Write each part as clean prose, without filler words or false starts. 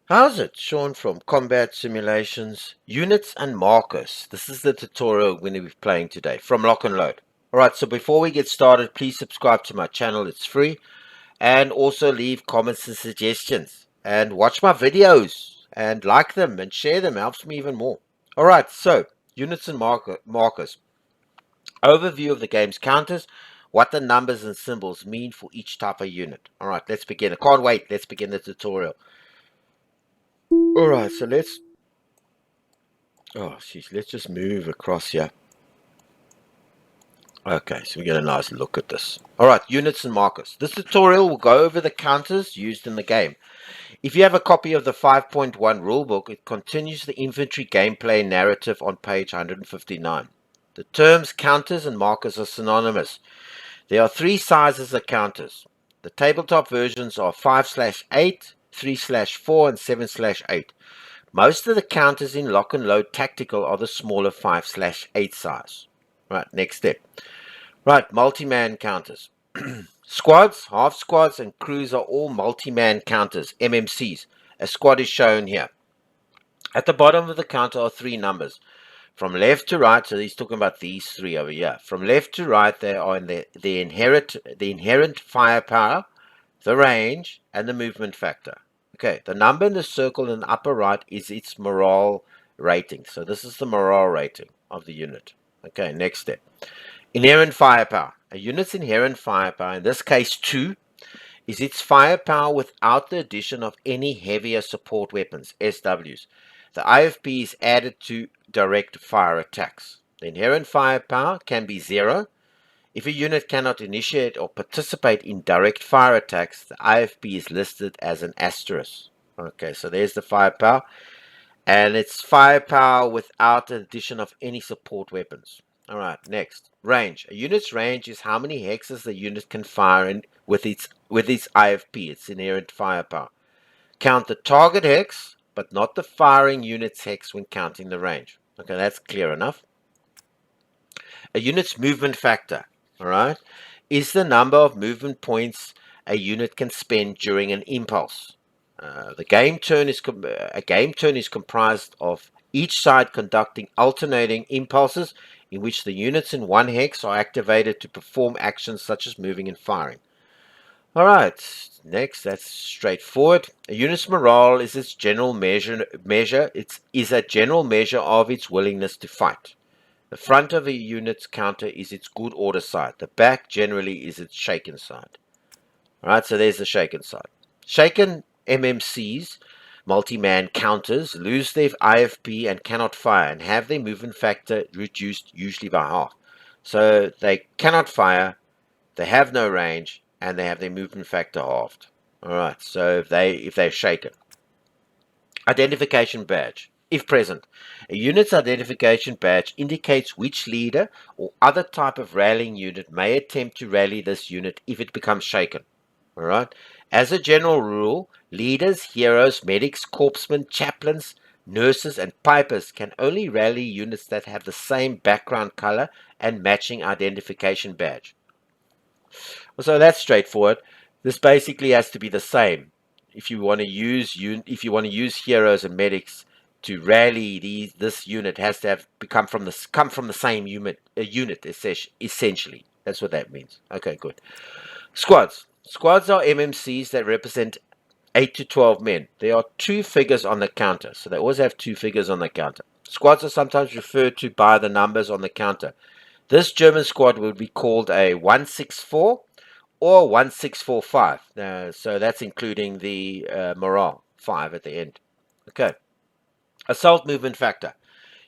How's it? Sean from Combat Simulations, Units and Markers. This is the tutorial we're going to be playing today from Lock and Load. Alright, so before we get started, please subscribe to my channel, it's free. And also leave comments and suggestions. And watch my videos. And like them and share them, helps me even more. Alright, so, Units and Markers. Overview of the game's counters. What the numbers and symbols mean for each type of unit. Alright, let's begin. I can't wait. Let's begin the tutorial. Alright, so let's just move across here. Okay, so we get a nice look at this. Alright, units and markers. This tutorial will go over the counters used in the game. If you have a copy of the 5.1 rulebook, it continues the infantry gameplay narrative on page 159. The terms counters and markers are synonymous. There are three sizes of counters. The tabletop versions are 5/8, 3/4, and 7/8. Most of the counters in Lock and Load Tactical are the smaller 5/8 size. Right, next step. Right, multi-man counters. Squads, half squads, and crews are all multi-man counters, MMCs. A squad is shown here. At the bottom of the counter are three numbers. From left to right, so he's talking about these three over here. From left to right, they are in the inherent firepower, the range, and the movement factor. Okay, the number in the circle in the upper right is its morale rating. So this is the morale rating of the unit. Okay, next step. Inherent firepower. A unit's inherent firepower, in this case 2, is its firepower without the addition of any heavier support weapons, SWs. The IFP is added to direct fire attacks. The inherent firepower can be 0. If a unit cannot initiate or participate in direct fire attacks, the IFP is listed as an asterisk. Okay, so there's the firepower. And it's firepower without the addition of any support weapons. Alright, next. Range. A unit's range is how many hexes the unit can fire in with its IFP, its inherent firepower. Count the target hex, but not the firing unit's hex when counting the range. Okay, that's clear enough. A unit's movement factor, alright, is the number of movement points a unit can spend during an impulse. A game turn is comprised of each side conducting alternating impulses in which the units in one hex are activated to perform actions such as moving and firing. Alright, next, that's straightforward. A unit's morale is its general measure. It is a general measure of its willingness to fight. The front of a unit's counter is its good order side. The back generally is its shaken side. Alright, so there's the shaken side. Shaken MMCs, multi-man counters, lose their IFP and cannot fire and have their movement factor reduced usually by half. So they cannot fire, they have no range, and they have their movement factor halved. Alright, so if they're shaken. Identification badge. If present, a unit's identification badge indicates which leader or other type of rallying unit may attempt to rally this unit if it becomes shaken. Alright. As a general rule, leaders, heroes, medics, corpsmen, chaplains, nurses, and pipers can only rally units that have the same background color and matching identification badge. So that's straightforward. This basically has to be the same. If you want to use heroes and medics to rally this unit, has to have come from the same unit essentially. That's what that means. Okay, good. Squads. Squads are MMCs that represent 8 to 12 men. There are two figures on the counter, so they always have two figures on the counter. Squads are sometimes referred to by the numbers on the counter. This German squad would be called a 164 or 1645. So that's including the morale 5 at the end. Okay. Assault movement factor.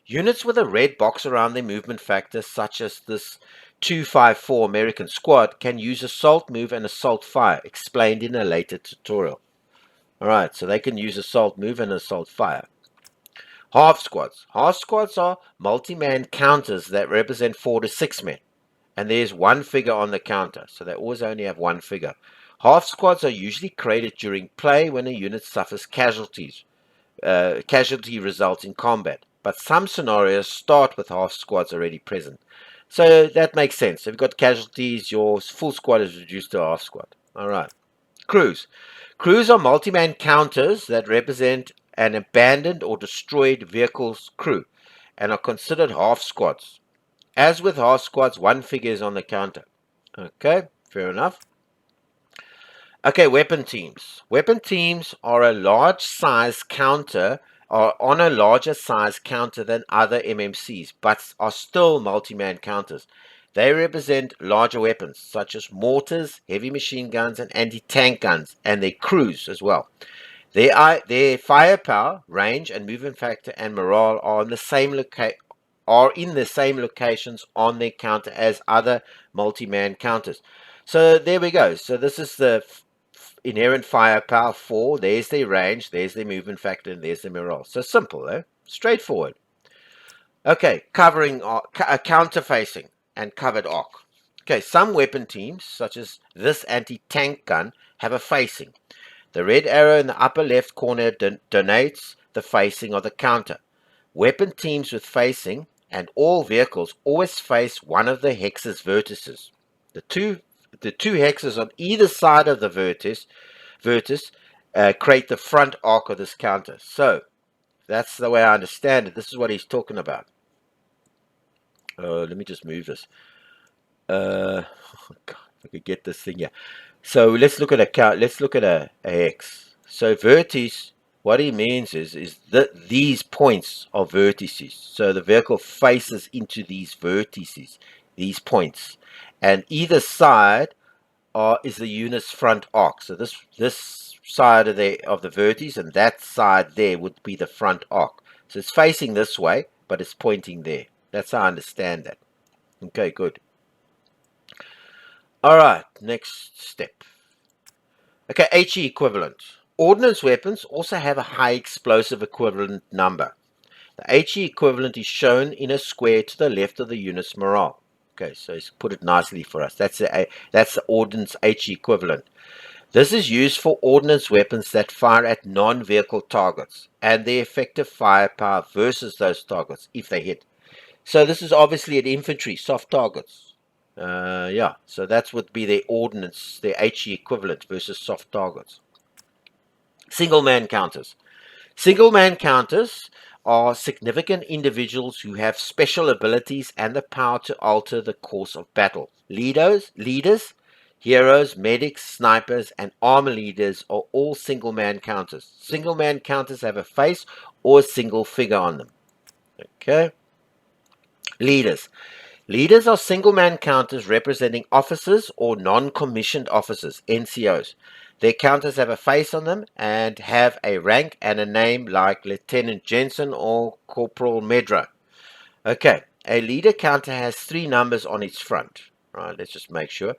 Units with a red box around their movement factor, such as this 254 American squad, can use assault move and assault fire, explained in a later tutorial. Alright, so they can use assault move and assault fire. Half squads. Half squads are multi-man counters that represent 4 to 6 men. And there's one figure on the counter, so they always only have one figure. Half squads are usually created during play when a unit suffers casualties. Casualty results in combat. But some scenarios start with half squads already present. So that makes sense. If you've got casualties, your full squad is reduced to a half squad. Alright. Crews. Crews are multi-man counters that represent an abandoned or destroyed vehicle's crew and are considered half squads. As with half squads, one figure is on the counter. Okay, fair enough. Okay, weapon teams. Weapon teams are a large size counter, are on a larger size counter than other MMCs, but are still multi-man counters. They represent larger weapons such as mortars, heavy machine guns, and anti-tank guns, and their crews as well. Their firepower, range, and movement factor and morale are in the same locations on their counter as other multi-man counters. So there we go. So this is the inherent firepower 4. There's their range, there's their movement factor, and there's their morale. So simple, eh? Straightforward. Okay, counter-facing and covered arc. Okay, some weapon teams, such as this anti-tank gun, have a facing. The red arrow in the upper left corner denotes the facing of the counter. Weapon teams with facing and all vehicles always face one of the hex's vertices. The two hexes on either side of the vertex create the front arc of this counter. So that's the way I understand it. This is what he's talking about. Let me just move this. God, if I could get this thing here. So let's look at a count. Let's look at a hex. So vertice, what he means is that these points are vertices. So the vehicle faces into these vertices, these points, and either side is the unit's front arc. So this side of the vertice and that side there would be the front arc. So it's facing this way, but it's pointing there. That's how I understand that. Okay, good. All right, next step. Okay, HE equivalent. Ordnance weapons also have a high explosive equivalent number. The HE equivalent is shown in a square to the left of the unit's morale. Okay, so he's put it nicely for us. That's the ordnance HE equivalent. This is used for ordnance weapons that fire at non-vehicle targets and their effective firepower versus those targets if they hit. So this is obviously at infantry, soft targets. Yeah, so that would be their ordnance, their HE equivalent versus soft targets. Single man counters. Single man counters are significant individuals who have special abilities and the power to alter the course of battle. Leaders, heroes, medics, snipers, and armor leaders are all single man counters. Single man counters have a face or a single figure on them. Okay. Leaders. Leaders are single-man counters representing officers or non-commissioned officers, NCOs. Their counters have a face on them and have a rank and a name like Lieutenant Jensen or Corporal Medra. Okay, a leader counter has 3 numbers on its front. Right, let's just make sure.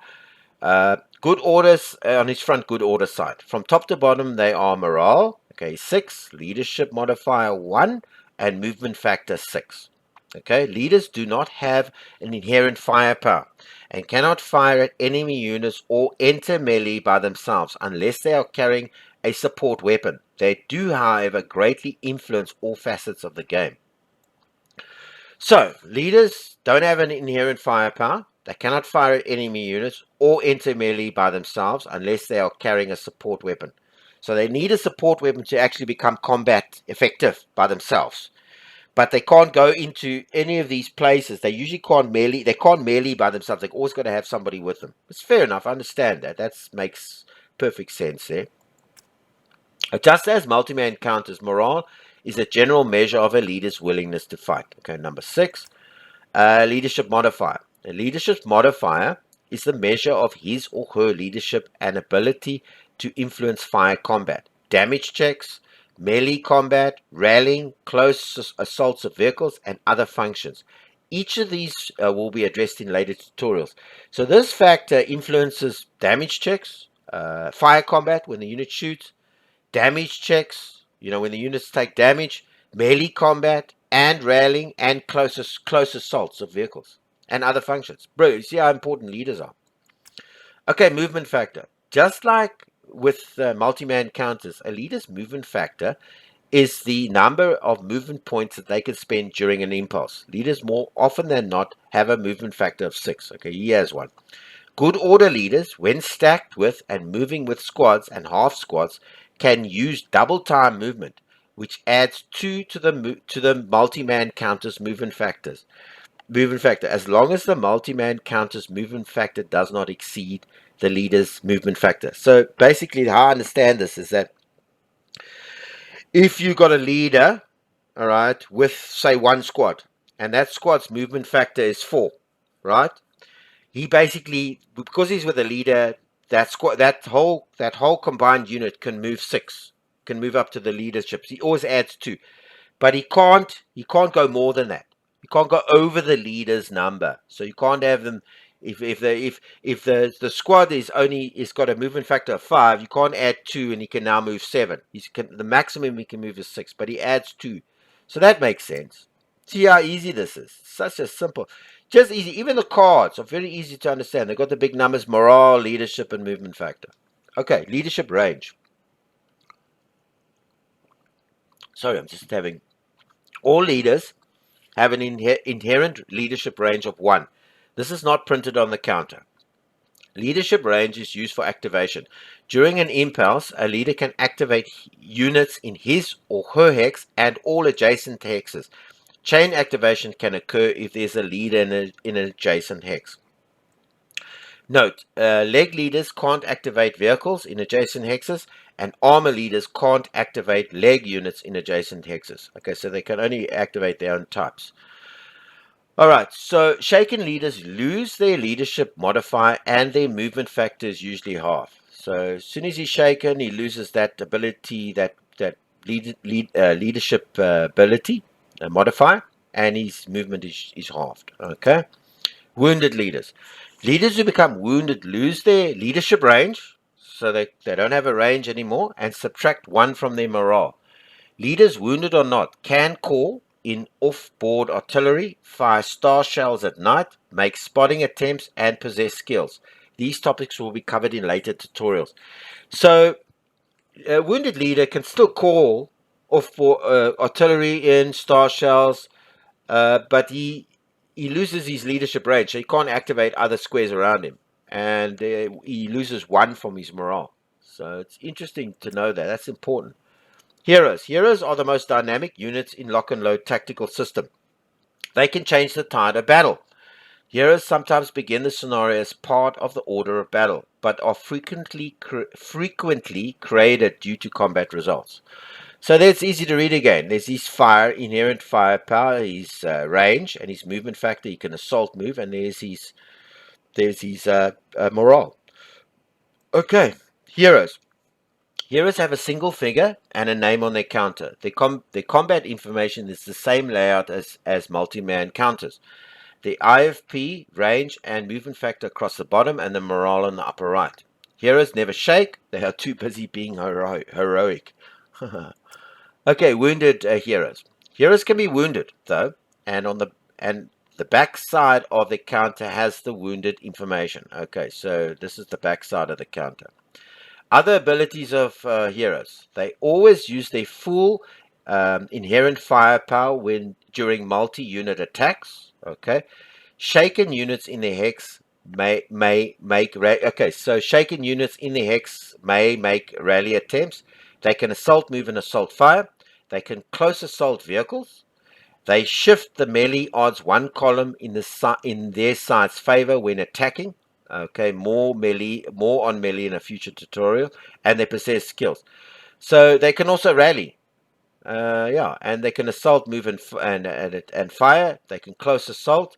Good orders on its front, good order side. From top to bottom, they are morale, okay, 6, leadership modifier 1, and movement factor 6. Okay, leaders do not have an inherent firepower and cannot fire at enemy units or enter melee by themselves unless they are carrying a support weapon. They do, however, greatly influence all facets of the game. So, leaders don't have an inherent firepower. They cannot fire at enemy units or enter melee by themselves unless they are carrying a support weapon. So they need a support weapon to actually become combat effective by themselves. But they can't go into any of these places. They usually can't melee. They can't melee by themselves. They've always got to have somebody with them. It's fair enough. I understand that. That makes perfect sense there. Just as multi-man counters, morale is a general measure of a leader's willingness to fight. Okay, number 6, leadership modifier. A leadership modifier is the measure of his or her leadership and ability to influence fire combat, damage checks, melee combat, rallying, close assaults of vehicles, and other functions. Each of these will be addressed in later tutorials. So this factor influences damage checks, fire combat when the unit shoots, damage checks, when the units take damage, melee combat, and rallying, and close assaults of vehicles, and other functions. Bro, you see how important leaders are. Okay, movement factor. Just like with multi-man counters, a leader's movement factor is the number of movement points that they can spend during an impulse. Leaders more often than not have a movement factor of 6. Okay, he has one. Good order leaders, when stacked with and moving with squads and half squads, can use double time movement, which adds 2 to the multi-man counter's movement factors. Movement factor, as long as the multi-man counter's movement factor does not exceed the leader's movement factor. So basically, how I understand this is that if you got a leader, all right, with say one squad, and that squad's movement factor is 4, right? He basically, because he's with a leader, that squad, that whole combined unit can move 6, can move up to the leadership. He always adds 2, but he can't go more than that. You can't go over the leader's number. So you can't have them if the squad is got a movement factor of 5, you can't add 2 and he can now move 7. The maximum he can move is 6, but he adds 2. So that makes sense. See how easy this is. Such a simple, just easy. Even the cards are very easy to understand. They've got the big numbers: morale, leadership, and movement factor. Okay, leadership range. Sorry, I'm just having. All leaders have an inherent leadership range of 1. This is not printed on the counter. Leadership range is used for activation. During an impulse, a leader can activate units in his or her hex and all adjacent hexes. Chain activation can occur if there's a leader in an adjacent hex. Note, leg leaders can't activate vehicles in adjacent hexes, and armor leaders can't activate leg units in adjacent hexes. Okay, so they can only activate their own types. All right, so shaken leaders lose their leadership modifier and their movement factor is usually half. So as soon as he's shaken, he loses that ability, that leadership ability modifier, and his movement is halved. Okay. Wounded leaders. Leaders who become wounded lose their leadership range, so they don't have a range anymore, and subtract 1 from their morale. Leaders, wounded or not, can call in off-board artillery, fire star shells at night, make spotting attempts, and possess skills. These topics will be covered in later tutorials. So, a wounded leader can still call off-board artillery in, star shells, but he loses his leadership range, so he can't activate other squares around him, and he loses 1 from his morale. So it's interesting to know that. That's important. Heroes. Heroes are the most dynamic units in Lock and Load tactical system. They can change the tide of battle. Heroes sometimes begin the scenario as part of the order of battle, but are frequently created due to combat results. So that's easy to read again. There's his inherent firepower, his range, and his movement factor. He can assault move, and there's his morale. Okay, heroes. Heroes have a single figure and a name on their counter. Their combat information is the same layout as multi-man counters. The IFP, range, and movement factor across the bottom, and the morale on the upper right. Heroes never shake. They are too busy being heroic. Okay, wounded heroes. Heroes can be wounded, though, and the back side of the counter has the wounded information. Okay, so this is the back side of the counter. Other abilities of heroes. They always use their full inherent firepower during multi-unit attacks. Okay. Shaken units in the hex may make shaken units in the hex may make rally attempts. They can assault move and assault fire. They can close assault vehicles. They shift the melee odds 1 column in their side's favor when attacking. Okay, more on melee in a future tutorial, and they possess skills. So they can also rally. And they can assault, move, and fire. They can close assault,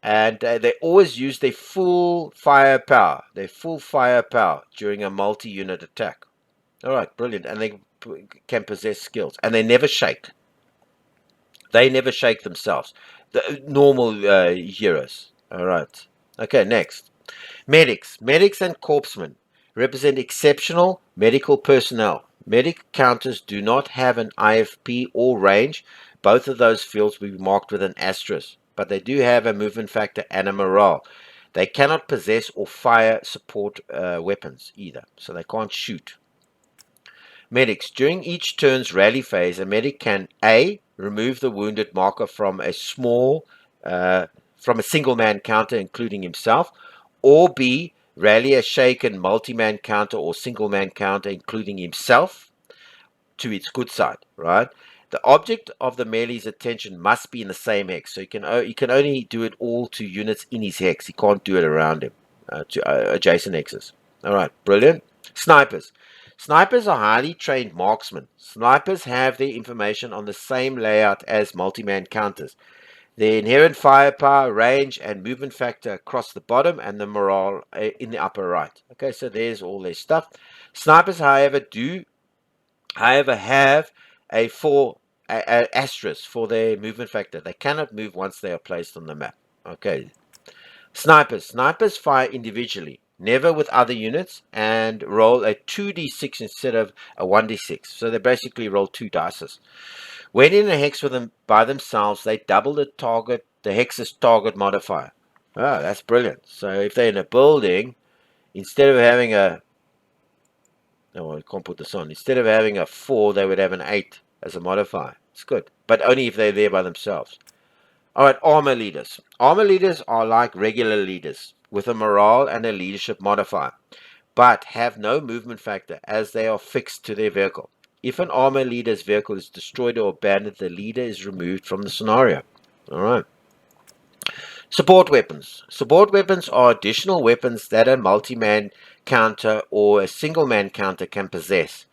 and they always use their full firepower. During a multi-unit attack. All right, brilliant, and they can possess skills, and they never shake. They never shake themselves. The normal heroes. All right. Okay, next. Medics. Medics and corpsmen represent exceptional medical personnel. Medic counters do not have an IFP or range. Both of those fields will be marked with an asterisk, but they do have a movement factor and a morale. They cannot possess or fire support weapons either, so they can't shoot. Medics. During each turn's rally phase, a medic can A. remove the wounded marker from a single man counter, including himself, or B, rally a shaken multi-man counter or single-man counter, including himself, to its good side, right? The object of the melee's attention must be in the same hex, so you can only do it all to units in his hex. He can't do it around him to adjacent hexes. All right, brilliant. Snipers. Snipers are highly trained marksmen. Snipers have their information on the same layout as multi-man counters. Their inherent firepower, range, and movement factor across the bottom, and the morale in the upper right. Okay, so there's all their stuff. Snipers, however, have a asterisk for their movement factor. They cannot move once they are placed on the map. Okay. Snipers fire individually, never with other units, and roll a 2d6 instead of a 1d6. So they basically roll 2 dices. When in a hex with them by themselves, they double the hex's target modifier. Ah, that's brilliant. So if they're in a building, instead of having a no, I can't put this on. Instead of having a 4, they would have an 8 as a modifier. It's good, but only if they're there by themselves. All right, armor leaders. Armor leaders are like regular leaders with a morale and a leadership modifier, but have no movement factor as they are fixed to their vehicle. If an armor leader's vehicle is destroyed or abandoned, the leader is removed from the scenario. All right. Support weapons. Support weapons are additional weapons that a multi-man counter or a single-man counter can possess.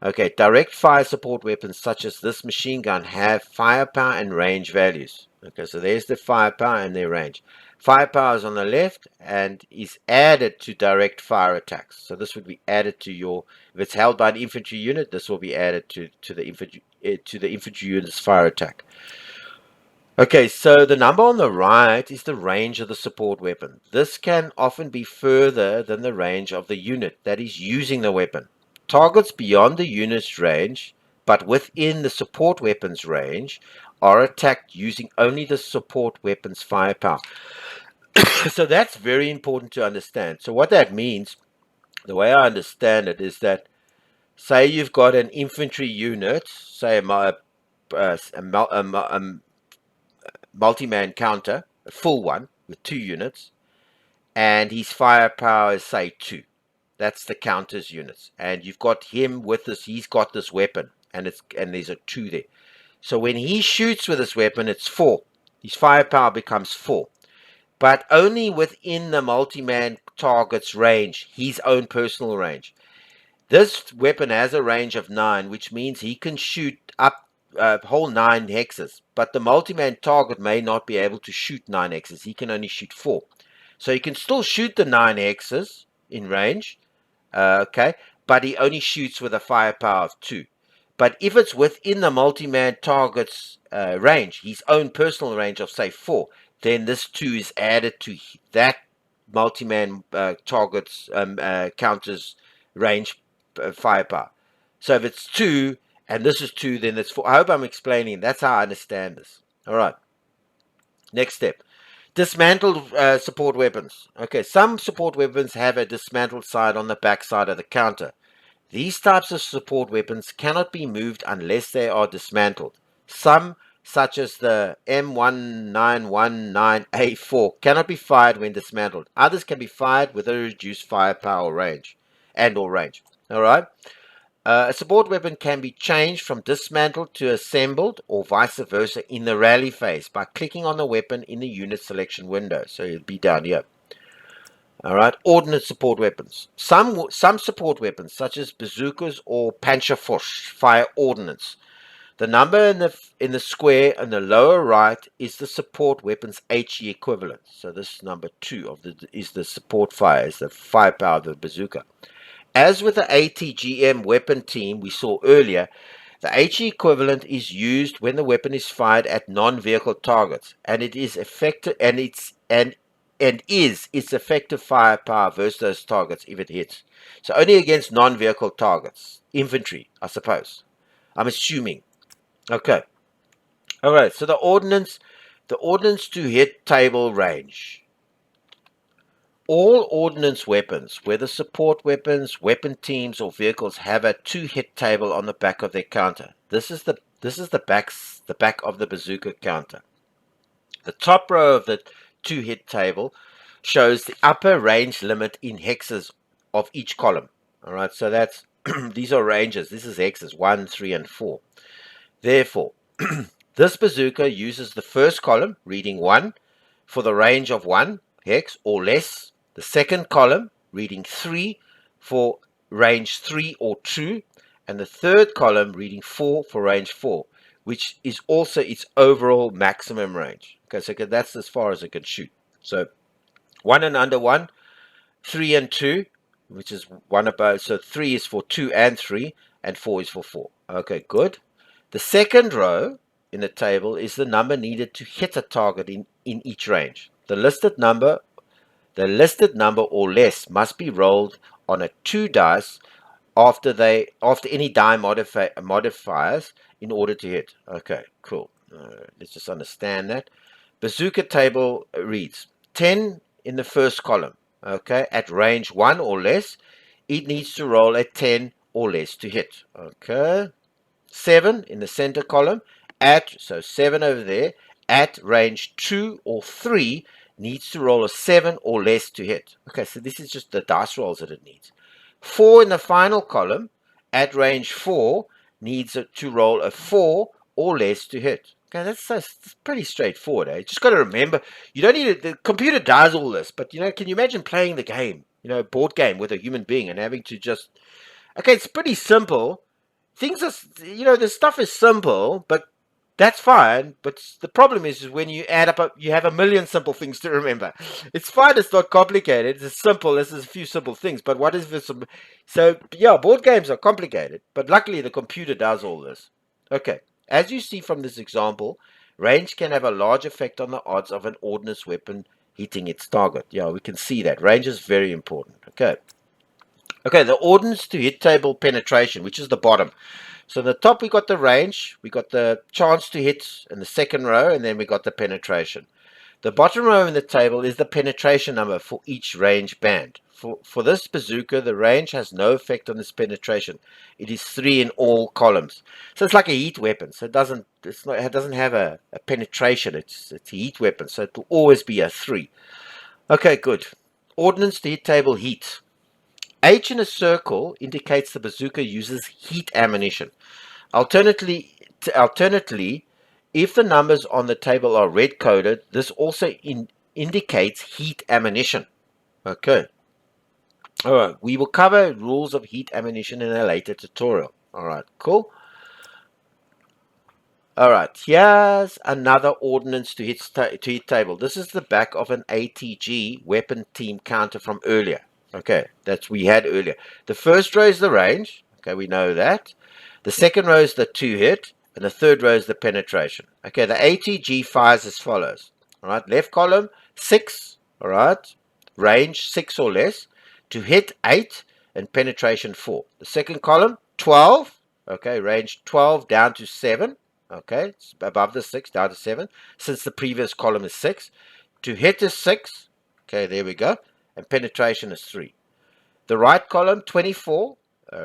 Okay, direct fire support weapons such as this machine gun have firepower and range values. Okay, so there's the firepower and their range. Firepower is on the left and is added to direct fire attacks. So this would be added to if it's held by an infantry unit, this will be added to the infantry unit's fire attack. Okay, so the number on the right is the range of the support weapon. This can often be further than the range of the unit that is using the weapon. Targets beyond the unit's range, but within the support weapon's range, are attacked using only the support weapon's firepower. So that's very important to understand. So what that means, the way I understand it, is that say you've got an infantry unit, say a multi-man counter, a full one with 2 units, and his firepower is say 2. That's the counter's units, and you've got him with this. He's got this weapon, and there's a 2 there. So when he shoots with this weapon, it's 4. His firepower becomes 4, but only within the multi-man target's range, his own personal range. This weapon has a range of 9, which means he can shoot up a whole 9 hexes, but the multi-man target may not be able to shoot 9 hexes. He can only shoot 4. So he can still shoot the 9 hexes in range, okay, but he only shoots with a firepower of 2. But if it's within the multi-man target's range, his own personal range of, say, 4, then this 2 is added to that multi-man target's counter's range firepower. So if it's 2 and this is 2, then it's 4. I hope I'm explaining. That's how I understand this. All right. Next step. Dismantled support weapons. Okay, some support weapons have a dismantled side on the back side of the counter. These types of support weapons cannot be moved unless they are dismantled. Some, such as the M1919A4, cannot be fired when dismantled. Others can be fired with a reduced firepower range or range. All right. A support weapon can be changed from dismantled to assembled or vice versa in the rally phase by clicking on the weapon in the unit selection window. So it'll be down here. All right, ordnance support weapons. Some support weapons, such as bazookas or Panzerfaust, fire ordnance. The number in the square on the lower right is the support weapon's HE equivalent. So this number 2 is the support fire, is the firepower of the bazooka. As with the ATGM weapon team we saw earlier, the HE equivalent is used when the weapon is fired at non-vehicle targets, and it is effective its effective firepower versus those targets if it hits. So only against non-vehicle targets, infantry, I suppose. I'm assuming. Okay. All right. So the ordnance to hit table range. All ordnance weapons, whether support weapons, weapon teams, or vehicles, have a 2-hit table on the back of their counter. This is the back of the bazooka counter. The top row of the 2-hit table shows the upper range limit in hexes of each column. All right, so that's these are ranges. This is hexes 1, 3, and 4. Therefore, this bazooka uses the first column, reading 1, for the range of 1 hex or less. The second column, reading 3, for range 3 or 2. And the third column, reading 4 for range 4, which is also its overall maximum range. Okay, so that's as far as it can shoot. So 1 and under 1, 3 and 2, which is one above. So 3 is for 2 and 3, and 4 is for 4. Okay, good. The second row in the table is the number needed to hit a target in each range. The listed number or less must be rolled on a 2 dice after any die modifiers in order to hit. Okay, cool. Let's just understand that. Bazooka table reads 10 in the first column. Okay, at range 1 or less, it needs to roll a 10 or less to hit. Okay. 7 in the center column, so 7 over there, at range 2 or 3, needs to roll a 7 or less to hit. Okay, so this is just the dice rolls that it needs. 4 in the final column, at range 4, needs to roll a 4 or less to hit. Okay, that's pretty straightforward, eh? Just got to remember, you don't need the computer does all this, but can you imagine playing the game, board game with a human being and having to just, okay, it's pretty simple. Things are, the stuff is simple, but that's fine. But the problem is when you add up, you have a million simple things to remember. It's fine. It's not complicated. It's simple. This is a few simple things. But what is this? So yeah, board games are complicated, but luckily the computer does all this. Okay. As you see from this example, range can have a large effect on the odds of an ordnance weapon hitting its target. Yeah, we can see that. Range is very important. Okay. Okay, the ordnance to hit table penetration, which is the bottom. So the top we got the range, we got the chance to hit in the second row, and then we got the penetration. The bottom row in the table is the penetration number for each range band. For this bazooka, the range has no effect on this penetration. It is 3 in all columns. So it's like a heat weapon. So it doesn't have a penetration. It's a heat weapon. So it will always be a 3. Okay, good. Ordnance to hit table heat. H in a circle indicates the bazooka uses heat ammunition. Alternately, if the numbers on the table are red coded, this also indicates heat ammunition. Okay. All right. We will cover rules of heat ammunition in a later tutorial. All right. Cool. All right. Here's another ordnance to hit table. This is the back of an ATG weapon team counter from earlier. Okay, that's we had earlier. The first row is the range. Okay, we know that. The second row is the 2 hit, and the third row is the penetration. Okay, the ATG fires as follows. All right, left column 6. All right, range 6 or less. To hit 8 and penetration 4. The second column 12. Okay, range 12 down to 7. Okay, it's above the 6 down to 7. Since the previous column is 6. To hit is 6. Okay, there we go. And penetration is 3. The right column 24,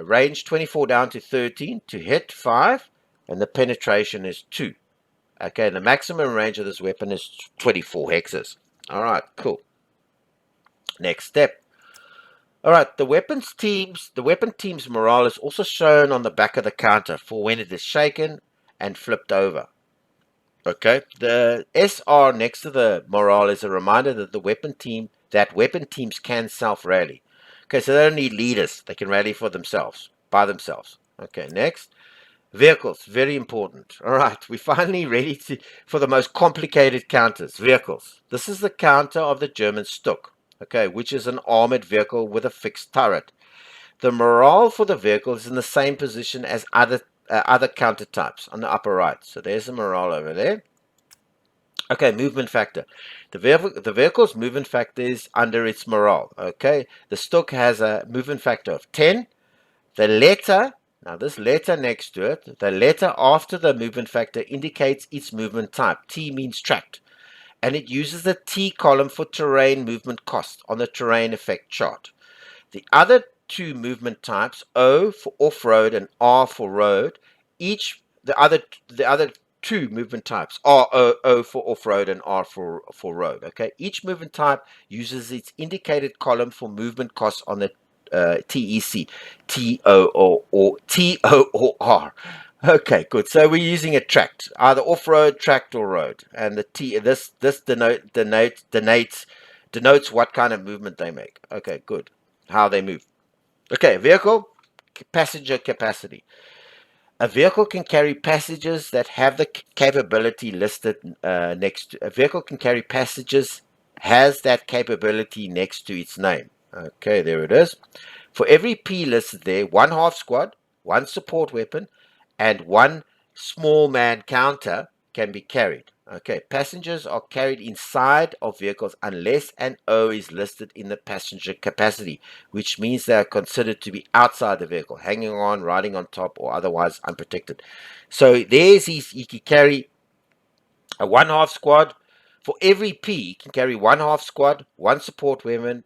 range 24 down to 13, to hit 5, and the penetration is 2. Okay, the maximum range of this weapon is 24 hexes. All right, cool. Next step. All right, the weapon team's morale is also shown on the back of the counter for when it is shaken and flipped over. Okay, the SR next to the morale is a reminder that weapon teams can self-rally. Okay, so they don't need leaders. They can rally for themselves, by themselves. Okay, next. Vehicles, very important. All right, we're finally ready for the most complicated counters. Vehicles. This is the counter of the German Stuck, okay, which is an armored vehicle with a fixed turret. The morale for the vehicle is in the same position as other counter types on the upper right. So there's the morale over there. Okay, movement factor. The vehicle's movement factor is under its morale. Okay, the Stuck has a movement factor of 10. The letter, now this letter next to it, the letter after the movement factor indicates its movement type. T means tracked. And it uses the T column for terrain movement cost on the terrain effect chart. The other two movement types, O for off-road and R for road, the other two movement types, R, O for off-road and R for road. Okay, each movement type uses its indicated column for movement costs on the TEC, TO or R. Okay, good. So we're using a tract, either off-road, tract, or road, and the this denotes what kind of movement they make. Okay, good. How they move. Okay, vehicle passenger capacity. A vehicle can carry passengers that have the capability listed next to. A vehicle can carry passengers has that capability next to its name. Okay, there it is. For every P listed there, one half squad, one support weapon, and one small man counter can be carried. Okay, passengers are carried inside of vehicles unless an O is listed in the passenger capacity, which means they are considered to be outside the vehicle, hanging on, riding on top, or otherwise unprotected. So there's he can carry a one half squad. For every P, he can carry one half squad, one support weapon,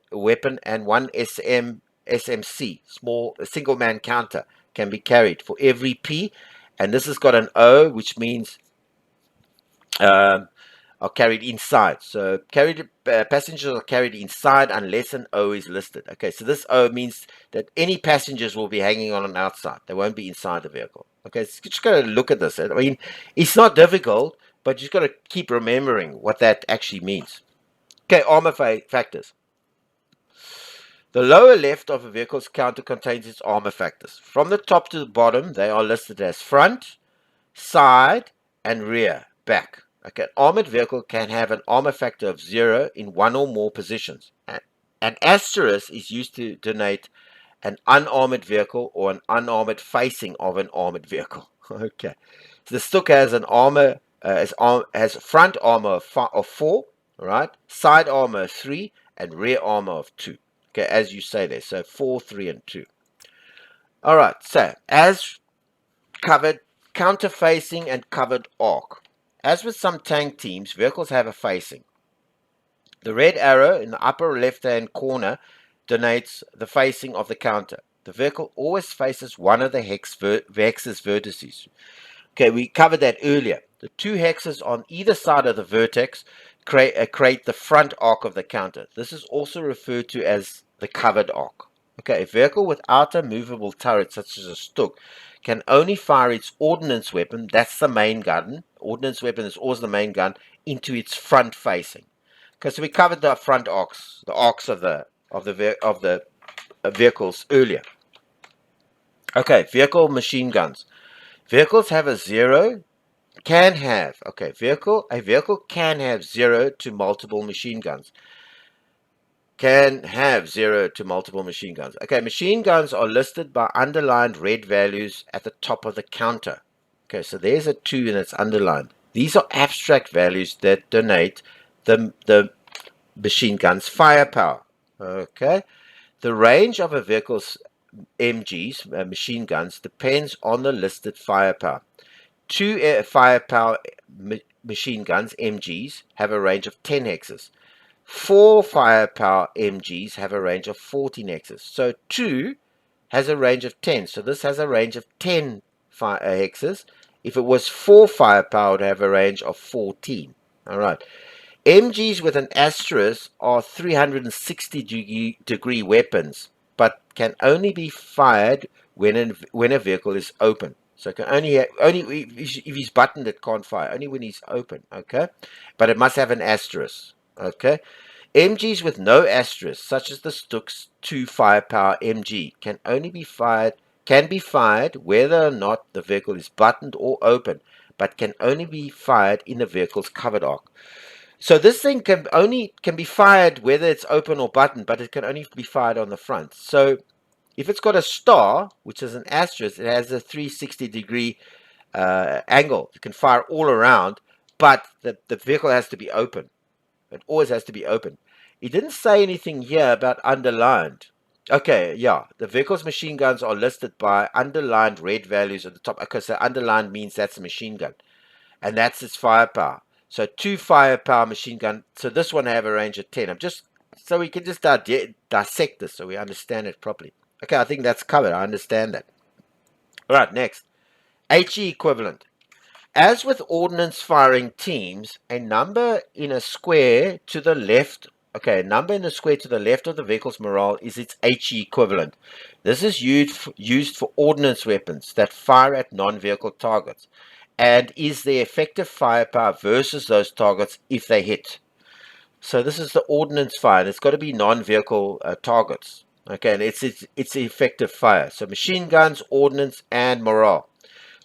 and one SMC, small single man counter, can be carried for every P. And this has got an O, which means um, are carried inside. So passengers are carried inside unless an O is listed. Okay, so this O means that any passengers will be hanging on an outside. They won't be inside the vehicle. Okay, so you just got to look at this. I mean, it's not difficult, but you just got to keep remembering what that actually means. Okay, armor factors. The lower left of a vehicle's counter contains its armor factors. From the top to the bottom, they are listed as front, side, and rear, back. Okay, an armored vehicle can have an armor factor of 0 in one or more positions. An asterisk is used to denote an unarmored vehicle or an unarmored facing of an armored vehicle. Okay, so the Stook has an armor has front armor of 4, right? Side armor of 3, and rear armor of 2. Okay, as you say there, so 4, 3, and 2. All right, so as covered, counter-facing and covered arc. As with some tank teams, vehicles have a facing. The red arrow in the upper left-hand corner denotes the facing of the counter. The vehicle always faces one of the hex's vertices. Okay, we covered that earlier. The two hexes on either side of the vertex create the front arc of the counter. This is also referred to as the covered arc. Okay, a vehicle without a movable turret, such as a Stook, can only fire its ordnance weapon, that's the main gun, ordnance weapon is always the main gun, into its front facing. Okay, so we covered the front arcs, the arcs of the vehicles earlier. Okay, vehicle machine guns. Vehicles have a 0 can have a vehicle can have 0 to multiple machine guns. Okay, machine guns are listed by underlined red values at the top of the counter. Okay, so there's a 2 and it's underlined. These are abstract values that denote the machine gun's firepower. Okay, the range of a vehicle's MGs, machine guns, depends on the listed firepower. 2 firepower machine guns, MGs, have a range of 10 hexes. 4 firepower MGs have a range of 14 hexes. So 2 has a range of 10. So this has a range of 10 hexes. If it was 4 firepower, it would have a range of 14. All right. MGs with an asterisk are 360-degree weapons, but can only be fired when a vehicle is open. So it can only if he's buttoned, it can't fire. Only when he's open. Okay, but it must have an asterisk. Okay, MGs with no asterisk, such as the Stook's 2 firepower MG, can be fired whether or not the vehicle is buttoned or open, but can only be fired in the vehicle's covered arc. So this thing can be fired whether it's open or buttoned, but it can only be fired on the front. So if it's got a star, which is an asterisk, it has a 360-degree angle. You can fire all around, but the vehicle has to be open. It always has to be open. He didn't say anything here about underlined. Okay, yeah, the vehicle's machine guns are listed by underlined red values at the top. Okay, so underlined means that's a machine gun, and that's its firepower. So 2 firepower machine gun. So this one have a range of 10. I'm just so we can just dissect this so we understand it properly. Okay, I think that's covered. I understand that. All right, next. HE equivalent. As with ordnance firing teams, a number in a square to the left, okay, a number in a square to the left of the vehicle's morale is its HE equivalent. This is used for ordnance weapons that fire at non-vehicle targets and is the effective firepower versus those targets if they hit. So this is the ordnance fire. It's got to be non-vehicle targets. Okay, and it's effective fire. So machine guns, ordnance, and morale.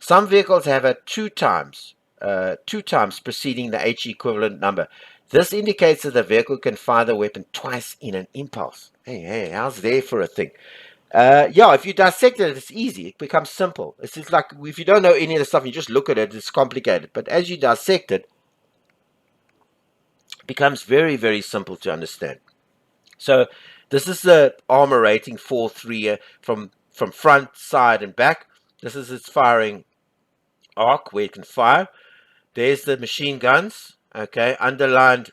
Some vehicles have a two times preceding the H equivalent number. This indicates that the vehicle can fire the weapon twice in an impulse. Hey, how's there for a thing? Yeah, if you dissect it, it's easy. It becomes simple. It's just like if you don't know any of the stuff, you just look at it, it's complicated. But as you dissect it, it becomes very, very simple to understand. So this is the armor rating 4-3 from front, side, and back. This is its firing arc where it can fire. There's the machine guns. Okay, underlined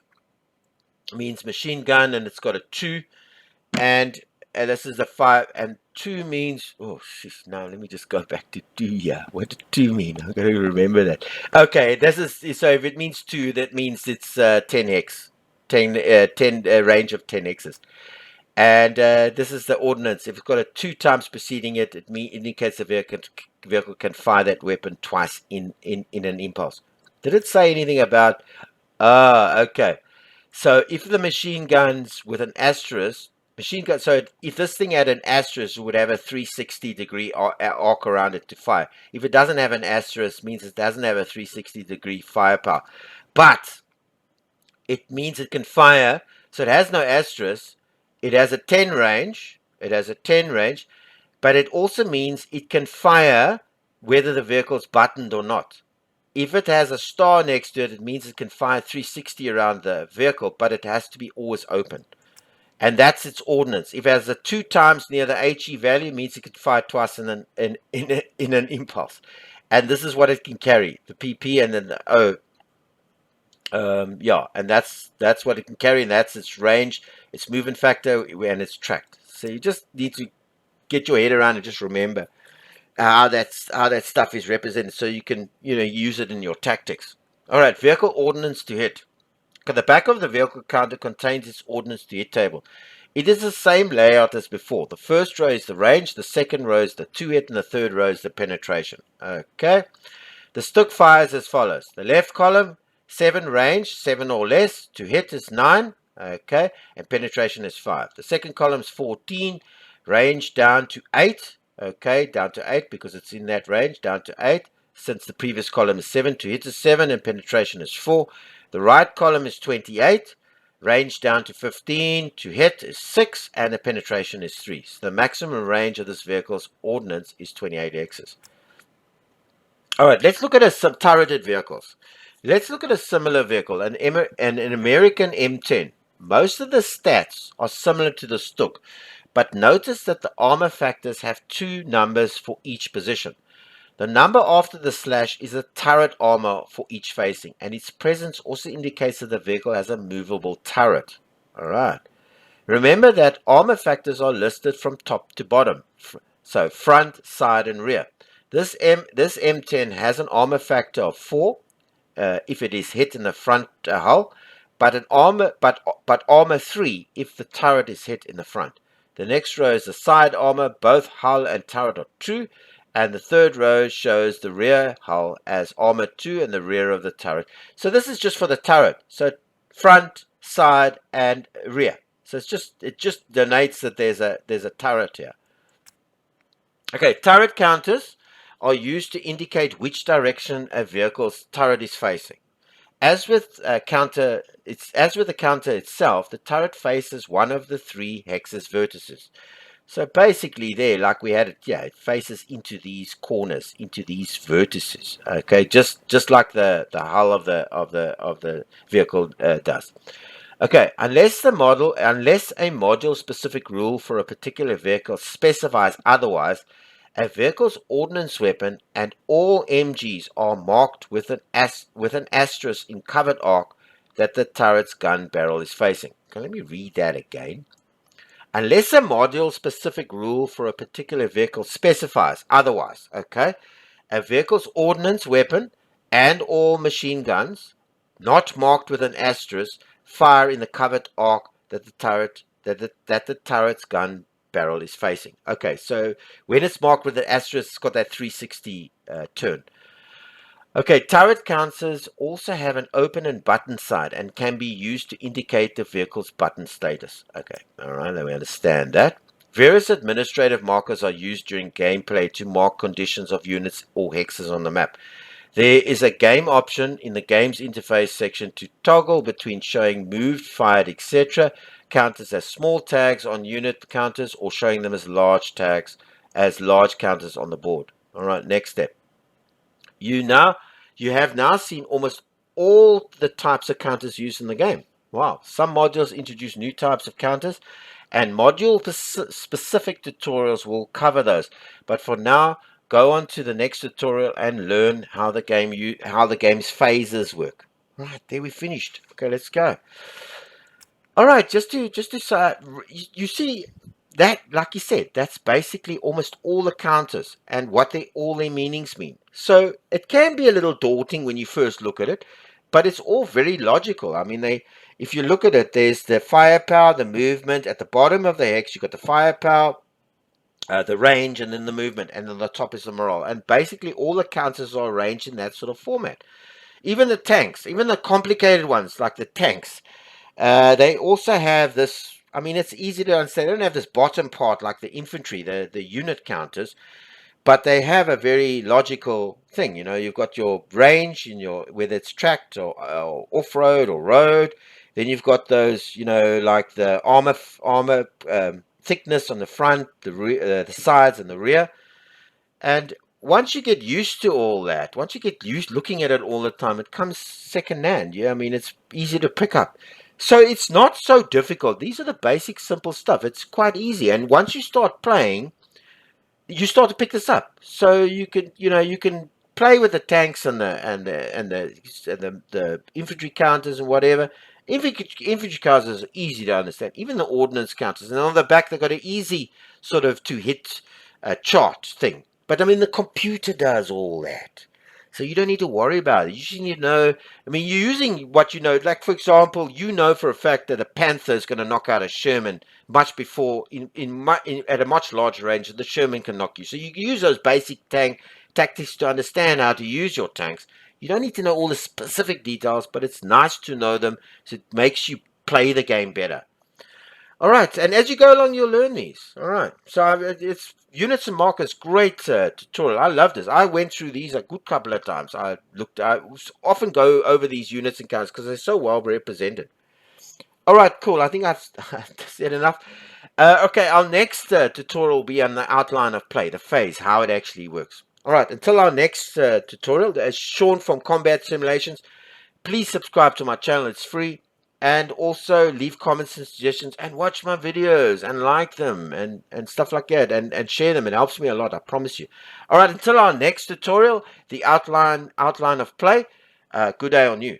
means machine gun, and it's got a 2. And this is a 5, and 2 means, oh, sheesh, now let me just go back to 2 here. What did 2 mean? I've got to remember that. Okay, this is, so if it means 2, that means it's 10 hex, 10 range of 10 hexes. And this is the ordnance. If it's got a 2 times preceding it, it indicates the vehicle can fire that weapon twice in an impulse. Did it say anything about? Okay. So if the machine guns with an asterisk, so if this thing had an asterisk, it would have a 360-degree arc around it to fire. If it doesn't have an asterisk, means it doesn't have a 360-degree firepower. But it means it can fire. So it has no asterisk. It has a 10 range. But it also means it can fire whether the vehicle's buttoned or not. If it has a star next to it, it means it can fire 360 around the vehicle, but it has to be always open. And that's its ordnance. If it has a 2 times near the HE value, it means it can fire twice in an impulse. And this is what it can carry, the PP and then the O. Yeah, and that's what it can carry, and that's its range, its movement factor, and its tracked. So you just need to get your head around and just remember how that stuff is represented, so you can use it in your tactics. All right, vehicle ordnance to hit. The back of the vehicle counter contains its ordnance to hit table. It is the same layout as before. The first row is the range, the second row is the to hit, and the third row is the penetration. Okay. The stick fires as follows. The left column, 7 range, 7 or less. To hit is 9. Okay. And penetration is 5. The second column is 14. Range down to 8. Okay. Down to 8 because it's in that range. Down to 8. Since the previous column is 7. To hit is 7 and penetration is 4. The right column is 28. Range down to 15. To hit is 6. And the penetration is 3. So the maximum range of this vehicle's ordnance is 28 hexes. All right, let's look at some turreted vehicles. Let's look at a similar vehicle, an American M10. Most of the stats are similar to the Stuk, but notice that the armor factors have 2 numbers for each position. The number after the slash is a turret armor for each facing, and its presence also indicates that the vehicle has a movable turret. All right. Remember that armor factors are listed from top to bottom, so front, side, and rear. This M10 has an armor factor of 4 if it is hit in the front hull, but armor 3 if the turret is hit in the front. The next row is the side armor. Both hull and turret are 2, and the third row shows the rear hull as armor 2 and the rear of the turret. So this is just for the turret. So front, side, and rear. So it just denotes that there's a turret here. Okay, turret counters are used to indicate which direction a vehicle's turret is facing. As with the counter itself, the turret faces one of the 3 hexes vertices. So basically, there, like we had it, yeah, it faces into these corners, into these vertices. Okay, just like the hull of the vehicle does. Okay, unless a module-specific rule for a particular vehicle specifies otherwise, a vehicle's ordnance weapon and all MGs are marked with an asterisk in covered arc that the turret's gun barrel is facing. Okay, let me read that again. Unless a module-specific rule for a particular vehicle specifies otherwise, okay, a vehicle's ordnance weapon and all machine guns not marked with an asterisk fire in the covered arc that the turret's gun barrel is facing. Okay, so when it's marked with an asterisk, it's got that 360 turn. Okay, turret counters also have an open and button side and can be used to indicate the vehicle's button status. Okay, all right, then we understand that. Various administrative markers are used during gameplay to mark conditions of units or hexes on the map. There is a game option in the game's interface section to toggle between showing moved, fired, etc. counters as small tags on unit counters or showing them as large tags as large counters on the board. All right, next step. You have now seen almost all the types of counters used in the game. Wow, some modules introduce new types of counters, and module specific tutorials will cover those. But for now, go on to the next tutorial and learn how the game's phases work. Right, there we finished. Okay, let's go. All right, just to you see that, like you said, that's basically almost all the counters and what all their meanings mean. So it can be a little daunting when you first look at it, but it's all very logical. I mean, if you look at it, there's the firepower, the movement. At the bottom of the hex, you've got the firepower, the range, and then the movement, and then the top is the morale. And basically, all the counters are arranged in that sort of format. Even the tanks, even the complicated ones like the tanks, they also have this. I mean, it's easy to understand. They don't have this bottom part like the infantry, the unit counters, but they have a very logical thing. You know, you've got your range in your whether it's tracked or off-road or road. Then you've got those, you know, like the armor thickness on the front, the sides, and the rear. And once you get used to all that, once you get used looking at it all the time, it comes second hand. Yeah, I mean, it's easy to pick up. So it's not so difficult. These are the basic, simple stuff. It's quite easy. And once you start playing, you start to pick this up. So you can, you can play with the tanks and the infantry counters and whatever. Infantry counters are easy to understand. Even the ordnance counters, and on the back they've got an easy sort of to hit chart thing. But I mean, the computer does all that. So you don't need to worry about it. You just need to know. I mean, you're using what you know. Like, for example, you know for a fact that a Panther is going to knock out a Sherman much before, at a much larger range, the Sherman can knock you. So you can use those basic tank tactics to understand how to use your tanks. You don't need to know all the specific details, but it's nice to know them, so it makes you play the game better. All right, and as you go along, you'll learn these. All right, so it's units and markers, great tutorial. I love this. I went through these a good couple of times. I often go over these units and counters because they're so well represented. All right, cool. I think I've said enough. Okay, our next tutorial will be on the outline of play, the phase, how it actually works. All right, until our next tutorial, as Sean from Combat Simulations, please subscribe to my channel. It's free. And also leave comments and suggestions and watch my videos and like them and stuff like that and share them. It helps me a lot, I promise you. All right, until our next tutorial, the outline of play, good day on you.